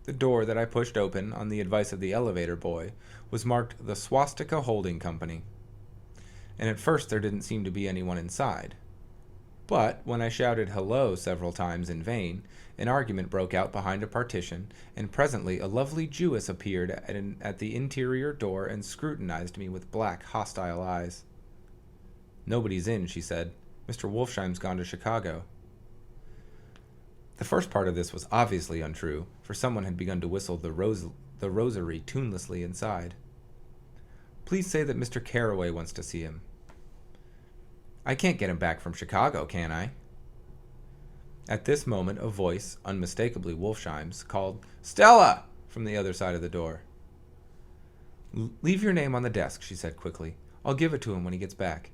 The door that I pushed open, on the advice of the elevator boy, was marked the Swastika Holding Company. And at first there didn't seem to be anyone inside. But when I shouted hello several times in vain, an argument broke out behind a partition, and presently a lovely Jewess appeared at the interior door and scrutinized me with black, hostile eyes. Nobody's in, she said. Mr. Wolfsheim's gone to Chicago. The first part of this was obviously untrue, for someone had begun to whistle the rosary tunelessly inside. Please say that Mr. Carraway wants to see him. I can't get him back from Chicago, can I? At this moment, a voice, unmistakably Wolfsheim's, called, Stella! From the other side of the door. Leave your name on the desk, she said quickly. I'll give it to him when he gets back.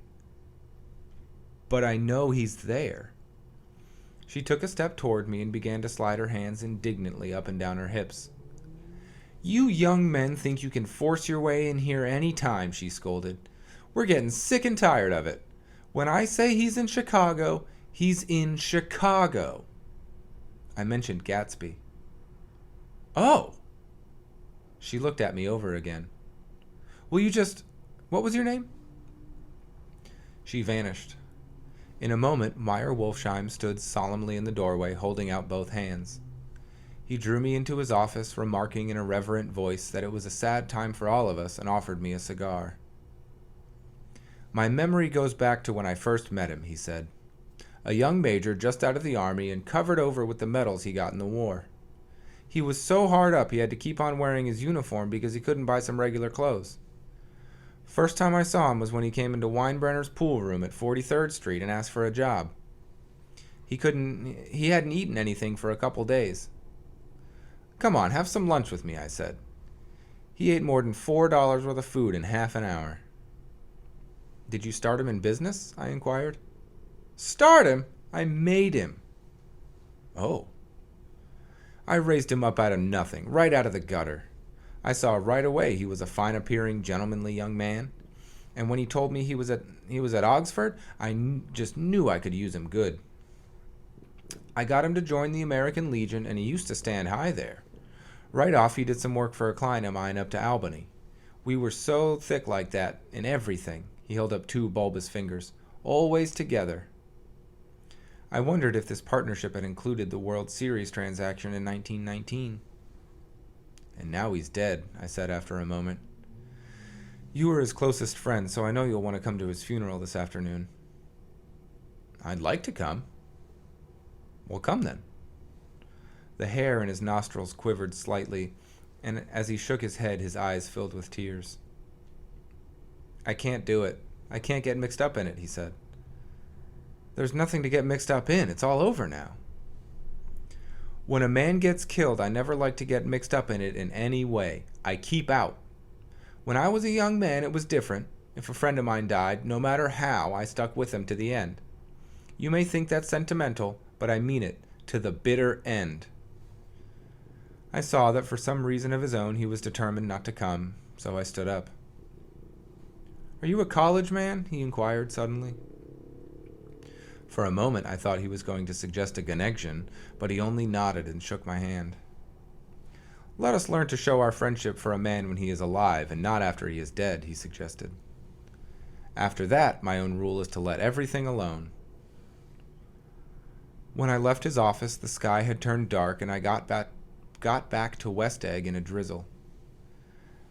But I know he's there. She took a step toward me and began to slide her hands indignantly up and down her hips. You young men think you can force your way in here any time, she scolded. We're getting sick and tired of it. When I say he's in Chicago, he's in Chicago. I mentioned Gatsby. Oh! She looked at me over again. Will you just... What was your name? She vanished. In a moment, Meyer Wolfsheim stood solemnly in the doorway, holding out both hands. He drew me into his office, remarking in a reverent voice that it was a sad time for all of us, and offered me a cigar. My memory goes back to when I first met him, he said. A young major just out of the army and covered over with the medals he got in the war. He was so hard up he had to keep on wearing his uniform because he couldn't buy some regular clothes. First time I saw him was when he came into Weinbrenner's pool room at 43rd Street and asked for a job. He hadn't eaten anything for a couple days. Come on, have some lunch with me, I said. He ate more than $4 worth of food in half an hour. Did you start him in business? I inquired. Start him? I made him. Oh. I raised him up out of nothing, right out of the gutter. I saw right away he was a fine-appearing, gentlemanly young man, and when he told me he was at Oxford, I just knew I could use him good. I got him to join the American Legion, and he used to stand high there. Right off, he did some work for a client of mine up to Albany. We were so thick like that in everything. He held up two bulbous fingers. Always together. I wondered if this partnership had included the World Series transaction in 1919. And now he's dead, I said after a moment. You were his closest friend, so I know you'll want to come to his funeral this afternoon. I'd like to come. Well, come then. The hair in his nostrils quivered slightly, and as he shook his head, his eyes filled with tears. I can't do it. I can't get mixed up in it, he said. There's nothing to get mixed up in. It's all over now. When a man gets killed, I never like to get mixed up in it in any way. I keep out. When I was a young man, it was different. If a friend of mine died, no matter how, I stuck with him to the end. You may think that's sentimental, but I mean it, to the bitter end. I saw that for some reason of his own, he was determined not to come, so I stood up. Are you a college man? He inquired suddenly. For a moment, I thought he was going to suggest a connection, but he only nodded and shook my hand. Let us learn to show our friendship for a man when he is alive and not after he is dead, he suggested. After that, my own rule is to let everything alone. When I left his office, the sky had turned dark and I got back to West Egg in a drizzle.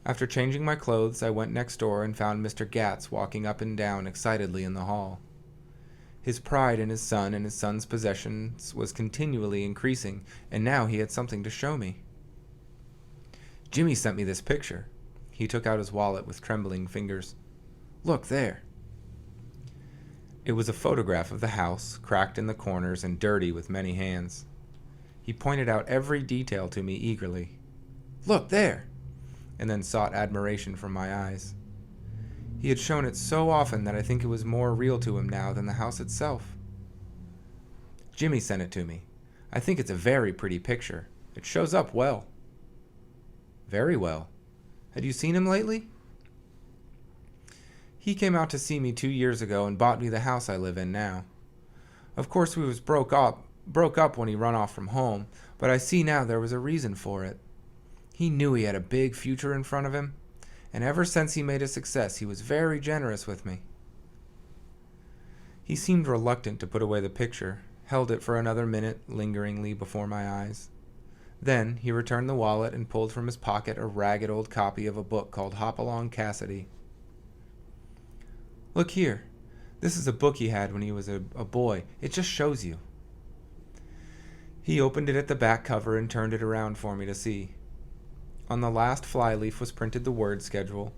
After changing my clothes, I went next door and found Mr. Gatz walking up and down excitedly in the hall. His pride in his son and his son's possessions was continually increasing, and now he had something to show me. Jimmy sent me this picture. He took out his wallet with trembling fingers. Look there. It was a photograph of the house, cracked in the corners and dirty with many hands. He pointed out every detail to me eagerly. Look there! And then sought admiration from my eyes. He had shown it so often that I think it was more real to him now than the house itself. Jimmy sent it to me. I think it's a very pretty picture. It shows up well. Very well. Had you seen him lately? He came out to see me 2 years ago and bought me the house I live in now. Of course we was broke up when he run off from home, but I see now there was a reason for it. He knew he had a big future in front of him, and ever since he made a success, he was very generous with me. He seemed reluctant to put away the picture, held it for another minute lingeringly before my eyes. Then he returned the wallet and pulled from his pocket a ragged old copy of a book called Hopalong Cassidy. Look here. This is a book he had when he was a boy. It just shows you. He opened it at the back cover and turned it around for me to see. On the last flyleaf was printed the word schedule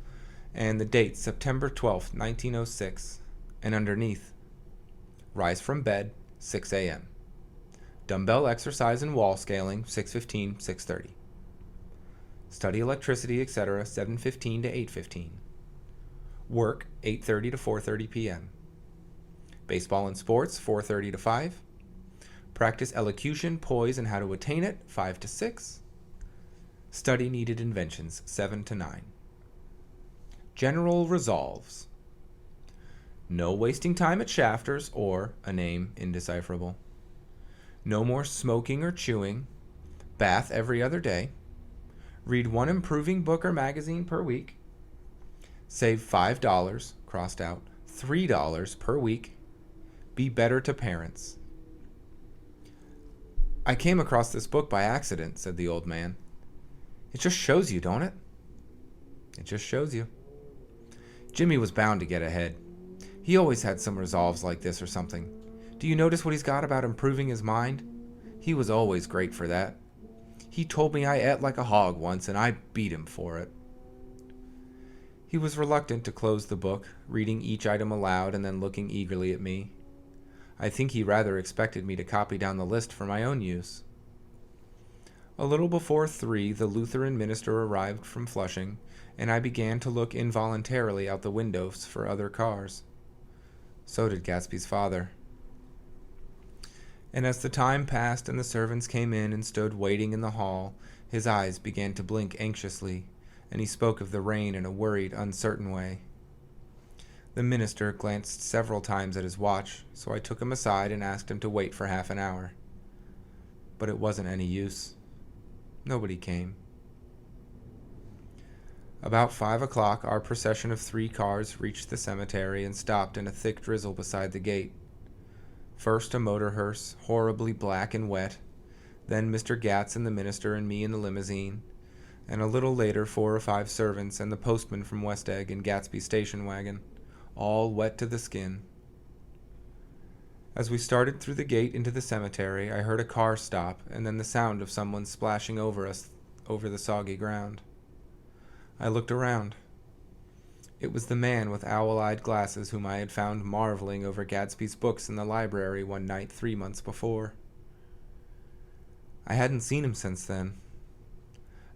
and the date September 12th, 1906, and underneath, rise from bed, 6 a.m. Dumbbell exercise and wall scaling, 6:15, 6:30. Study electricity, etc., 7:15 to 8:15. Work, 8:30 to 4:30 p.m. Baseball and sports, 4:30 to 5. Practice elocution, poise, and how to attain it, 5 to 6. Study needed inventions, 7 to 9. General resolves. No wasting time at Shafters or a name indecipherable. No more smoking or chewing. Bath every other day. Read one improving book or magazine per week. Save $5, crossed out, $3 per week. Be better to parents. I came across this book by accident, said the old man. It just shows you, don't it? It just shows you. Jimmy was bound to get ahead. He always had some resolves like this or something. Do you notice what he's got about improving his mind? He was always great for that. He told me I ate like a hog once, and I beat him for it. He was reluctant to close the book, reading each item aloud and then looking eagerly at me. I think he rather expected me to copy down the list for my own use. A little before 3, the Lutheran minister arrived from Flushing, and I began to look involuntarily out the windows for other cars. So did Gatsby's father. And as the time passed and the servants came in and stood waiting in the hall, his eyes began to blink anxiously, and he spoke of the rain in a worried, uncertain way. The minister glanced several times at his watch, so I took him aside and asked him to wait for half an hour. But it wasn't any use. Nobody came. About 5 o'clock, our procession of 3 cars reached the cemetery and stopped in a thick drizzle beside the gate. First a motor hearse, horribly black and wet, then Mr. Gatz and the minister and me in the limousine, and a little later 4 or 5 servants and the postman from West Egg in Gatsby's station wagon, all wet to the skin. As we started through the gate into the cemetery, I heard a car stop and then the sound of someone splashing over us over the soggy ground. I looked around. It was the man with owl-eyed glasses whom I had found marveling over Gatsby's books in the library one night 3 months before. I hadn't seen him since then.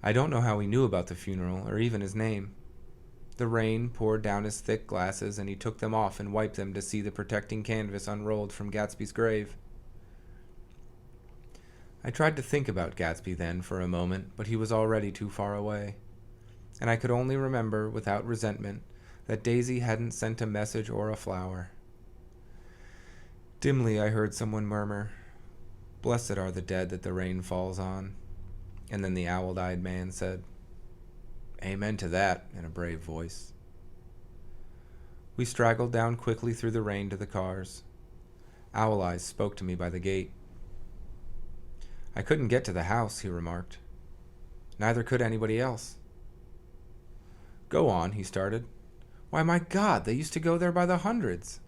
I don't know how he knew about the funeral, or even his name. The rain poured down his thick glasses, and he took them off and wiped them to see the protecting canvas unrolled from Gatsby's grave. I tried to think about Gatsby then for a moment, but he was already too far away. And I could only remember, without resentment, that Daisy hadn't sent a message or a flower. Dimly I heard someone murmur, "Blessed are the dead that the rain falls on." And then the owl-eyed man said, "Amen to that," in a brave voice. We straggled down quickly through the rain to the cars. Owl Eyes spoke to me by the gate. "I couldn't get to the house," he remarked. "Neither could anybody else." "Go on," he started. "Why, my God, they used to go there by the hundreds."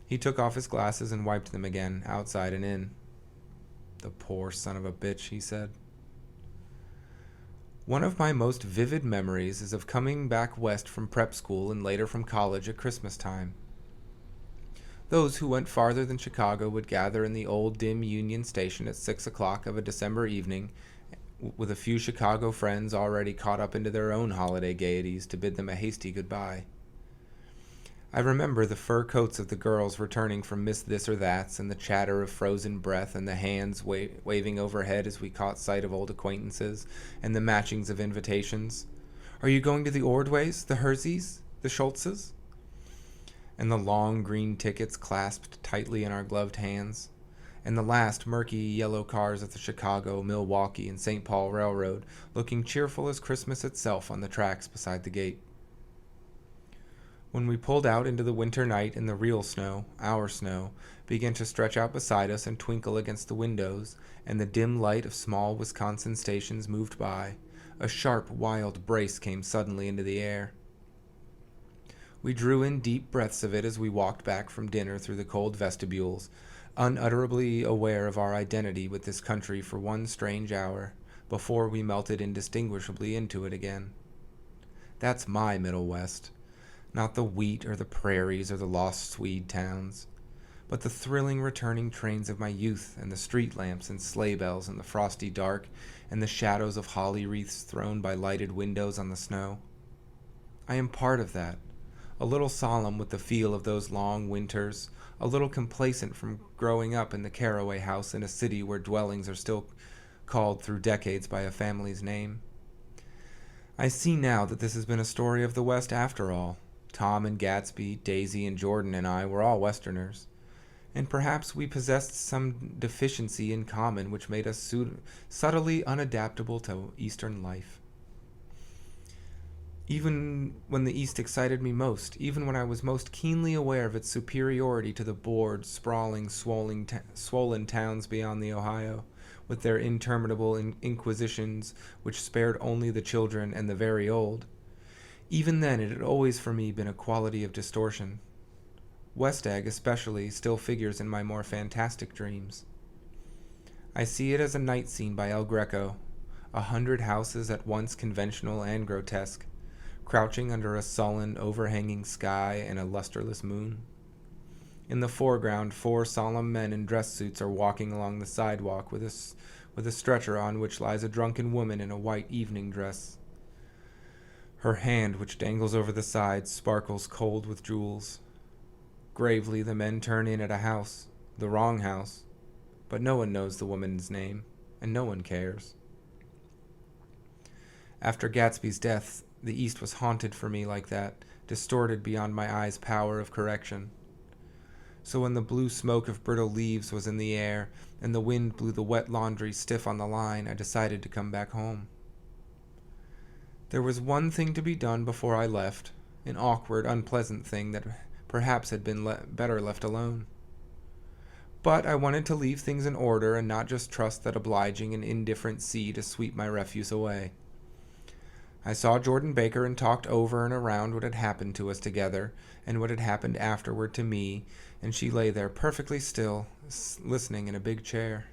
He took off his glasses and wiped them again, outside and in. "The poor son of a bitch," he said. One of my most vivid memories is of coming back west from prep school and later from college at Christmas time. Those who went farther than Chicago would gather in the old dim Union Station at 6 o'clock of a December evening, with a few Chicago friends already caught up into their own holiday gaieties to bid them a hasty goodbye. I remember the fur coats of the girls returning from Miss This or That's, and the chatter of frozen breath, and the hands waving overhead as we caught sight of old acquaintances, and the matchings of invitations. "Are you going to the Ordways, the Herzeys, the Schultzes?" And the long green tickets clasped tightly in our gloved hands, and the last murky yellow cars of the Chicago, Milwaukee, and St. Paul Railroad looking cheerful as Christmas itself on the tracks beside the gate. When we pulled out into the winter night and the real snow, our snow, began to stretch out beside us and twinkle against the windows, and the dim light of small Wisconsin stations moved by, a sharp, wild brace came suddenly into the air. We drew in deep breaths of it as we walked back from dinner through the cold vestibules, unutterably aware of our identity with this country for one strange hour, before we melted indistinguishably into it again. That's my Middle West. Not the wheat or the prairies or the lost Swede towns, but the thrilling returning trains of my youth, and the street lamps and sleigh bells in the frosty dark, and the shadows of holly wreaths thrown by lighted windows on the snow. I am part of that, a little solemn with the feel of those long winters, a little complacent from growing up in the Caraway house in a city where dwellings are still called through decades by a family's name. I see now that this has been a story of the West after all. Tom and Gatsby, Daisy and Jordan and I were all Westerners, and perhaps we possessed some deficiency in common which made us subtly unadaptable to Eastern life. Even when the East excited me most, even when I was most keenly aware of its superiority to the bored, sprawling, swollen towns beyond the Ohio, with their interminable inquisitions which spared only the children and the very old, even then it had always for me been a quality of distortion. West Egg, especially, still figures in my more fantastic dreams. I see it as a night scene by El Greco, 100 houses at once conventional and grotesque, crouching under a sullen, overhanging sky and a lusterless moon. In the foreground, 4 solemn men in dress suits are walking along the sidewalk with a stretcher on which lies a drunken woman in a white evening dress. Her hand, which dangles over the side, sparkles cold with jewels. Gravely, the men turn in at a house, the wrong house, but no one knows the woman's name, and no one cares. After Gatsby's death, the East was haunted for me like that, distorted beyond my eyes' power of correction. So when the blue smoke of brittle leaves was in the air, and the wind blew the wet laundry stiff on the line, I decided to come back home. There was one thing to be done before I left, an awkward, unpleasant thing that perhaps had been better left alone. But I wanted to leave things in order and not just trust that obliging and indifferent sea to sweep my refuse away. I saw Jordan Baker and talked over and around what had happened to us together and what had happened afterward to me, and she lay there perfectly still, listening in a big chair.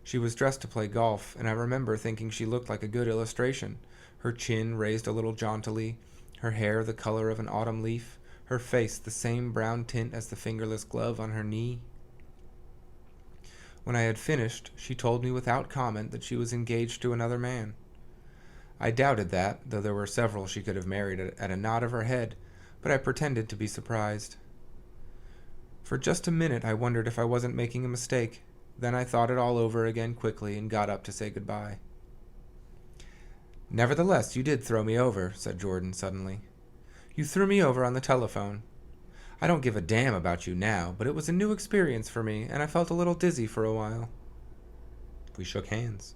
She was dressed to play golf, and I remember thinking she looked like a good illustration, her chin raised a little jauntily, her hair the color of an autumn leaf, her face the same brown tint as the fingerless glove on her knee. When I had finished, she told me without comment that she was engaged to another man. I doubted that, though there were several she could have married at a nod of her head, but I pretended to be surprised. For just a minute I wondered if I wasn't making a mistake. Then I thought it all over again quickly and got up to say goodbye. "Nevertheless, you did throw me over," said Jordan suddenly. "You threw me over on the telephone. I don't give a damn about you now, but it was a new experience for me, and I felt a little dizzy for a while." We shook hands.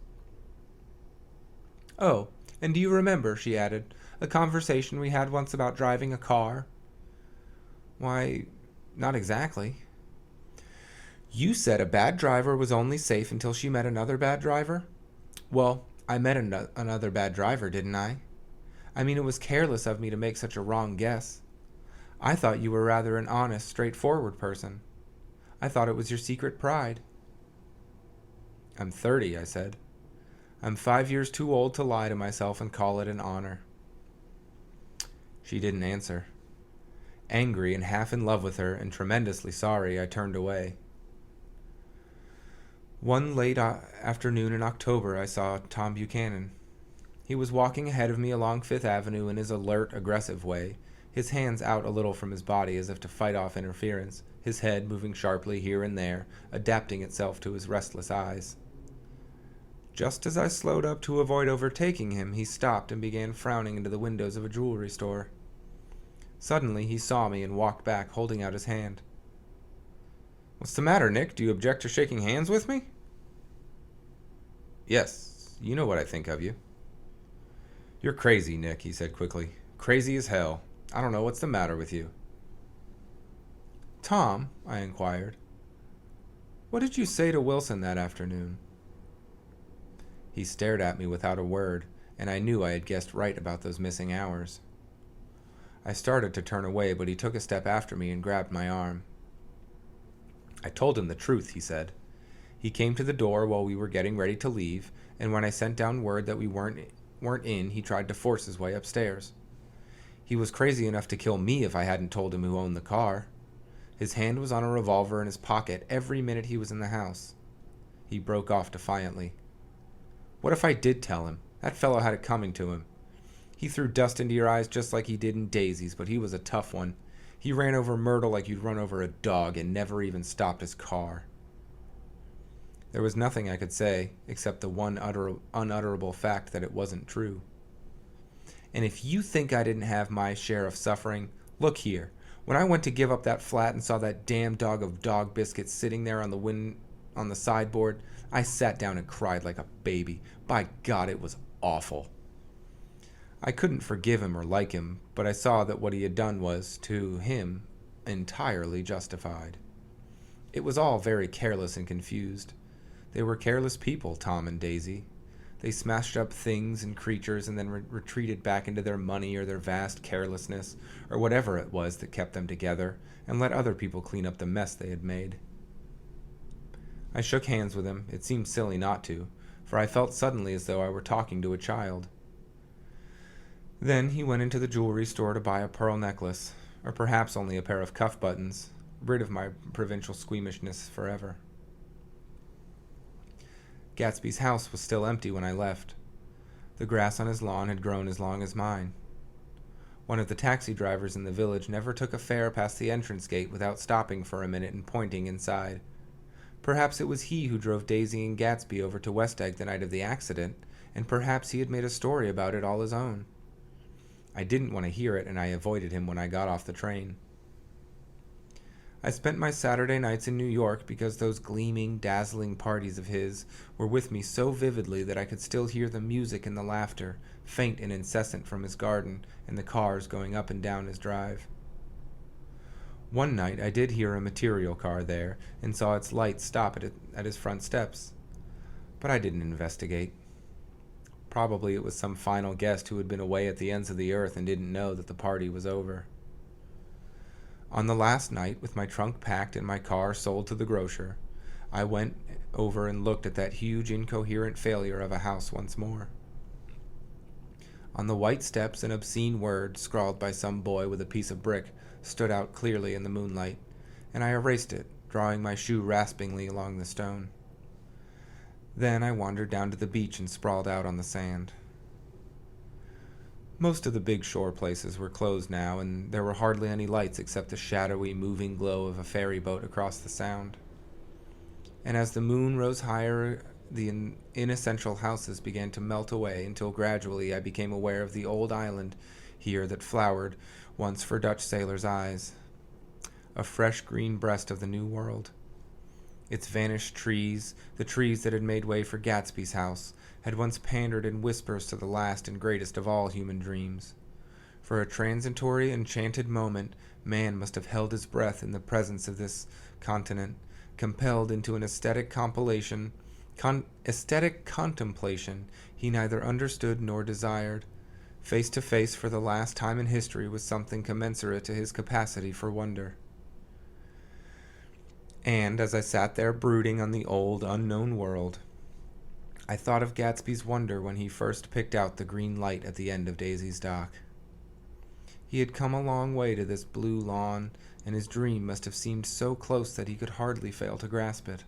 "Oh, and do you remember," she added, "a conversation we had once about driving a car?" "Why, not exactly." "You said a bad driver was only safe until she met another bad driver? Well, I met another bad driver, didn't I? I mean, it was careless of me to make such a wrong guess. I thought you were rather an honest, straightforward person. I thought it was your secret pride." "I'm 30, I said. "I'm 5 years too old to lie to myself and call it an honor." She didn't answer. Angry and half in love with her and tremendously sorry, I turned away. One late afternoon in October, I saw Tom Buchanan. He was walking ahead of me along Fifth Avenue in his alert, aggressive way, his hands out a little from his body as if to fight off interference, his head moving sharply here and there, adapting itself to his restless eyes. Just as I slowed up to avoid overtaking him, he stopped and began frowning into the windows of a jewelry store. Suddenly, he saw me and walked back, holding out his hand. "What's the matter, Nick? Do you object to shaking hands with me?" "Yes, you know what I think of you." "You're crazy, Nick," he said quickly. "Crazy as hell. I don't know what's the matter with you." "Tom," I inquired, "what did you say to Wilson that afternoon?" He stared at me without a word, and I knew I had guessed right about those missing hours. I started to turn away, but he took a step after me and grabbed my arm. "I told him the truth," he said. "He came to the door while we were getting ready to leave, and when I sent down word that we weren't in, he tried to force his way upstairs. He was crazy enough to kill me if I hadn't told him who owned the car. His hand was on a revolver in his pocket every minute he was in the house." He broke off defiantly. "What if I did tell him? That fellow had it coming to him. He threw dust into your eyes just like he did in Daisy's, but he was a tough one. He ran over Myrtle like you'd run over a dog and never even stopped his car." There was nothing I could say, except the one unutterable fact that it wasn't true. "And if you think I didn't have my share of suffering, look here. When I went to give up that flat and saw that damn dog of dog biscuits sitting there on the sideboard, I sat down and cried like a baby. By God, it was awful." I couldn't forgive him or like him, but I saw that what he had done was, to him, entirely justified. It was all very careless and confused. They were careless people, Tom and Daisy. They smashed up things and creatures and then retreated back into their money or their vast carelessness, or whatever it was that kept them together, and let other people clean up the mess they had made. I shook hands with him. It seemed silly not to, for I felt suddenly as though I were talking to a child. Then he went into the jewelry store to buy a pearl necklace, or perhaps only a pair of cuff buttons, rid of my provincial squeamishness forever. Gatsby's house was still empty when I left. The grass on his lawn had grown as long as mine. One of the taxi drivers in the village never took a fare past the entrance gate without stopping for a minute and pointing inside. Perhaps it was he who drove Daisy and Gatsby over to West Egg the night of the accident, and perhaps he had made a story about it all his own. I didn't want to hear it, and I avoided him when I got off the train. I spent my Saturday nights in New York because those gleaming, dazzling parties of his were with me so vividly that I could still hear the music and the laughter, faint and incessant from his garden and the cars going up and down his drive. One night I did hear a material car there and saw its lights stop at his front steps, but I didn't investigate. Probably it was some final guest who had been away at the ends of the earth and didn't know that the party was over. On the last night, with my trunk packed and my car sold to the grocer, I went over and looked at that huge incoherent failure of a house once more. On the white steps, an obscene word, scrawled by some boy with a piece of brick, stood out clearly in the moonlight, and I erased it, drawing my shoe raspingly along the stone. Then I wandered down to the beach and sprawled out on the sand. Most of the big shore places were closed now, and there were hardly any lights except the shadowy, moving glow of a ferry boat across the sound. And as the moon rose higher, the inessential houses began to melt away until gradually I became aware of the old island here that flowered once for Dutch sailors' eyes, a fresh green breast of the New World. Its vanished trees, the trees that had made way for Gatsby's house, had once pandered in whispers to the last and greatest of all human dreams. For a transitory, enchanted moment, man must have held his breath in the presence of this continent, compelled into an aesthetic contemplation he neither understood nor desired, face to face for the last time in history with something commensurate to his capacity for wonder. And as I sat there brooding on the old, unknown world, I thought of Gatsby's wonder when he first picked out the green light at the end of Daisy's dock. He had come a long way to this blue lawn, and his dream must have seemed so close that he could hardly fail to grasp it.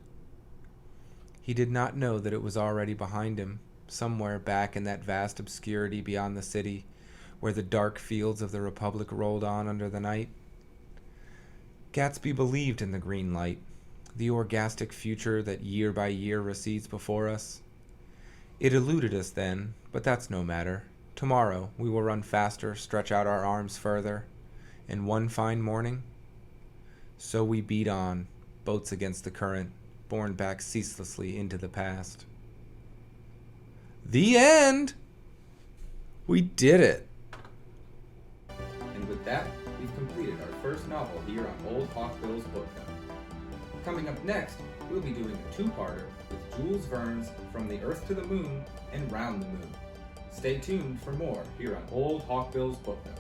He did not know that it was already behind him, somewhere back in that vast obscurity beyond the city, where the dark fields of the Republic rolled on under the night. Gatsby believed in the green light, the orgastic future that year by year recedes before us. It eluded us then, but that's no matter. Tomorrow we will run faster, stretch out our arms further, and one fine morning, so we beat on, boats against the current, borne back ceaselessly into the past. The end! We did it! And with that, we've completed our first novel here on Old Hawk Bill's Book Nook. Coming up next, we'll be doing a two-parter with Jules Verne's From the Earth to the Moon and Round the Moon. Stay tuned for more here on Old Hawk Bill's Book Nook.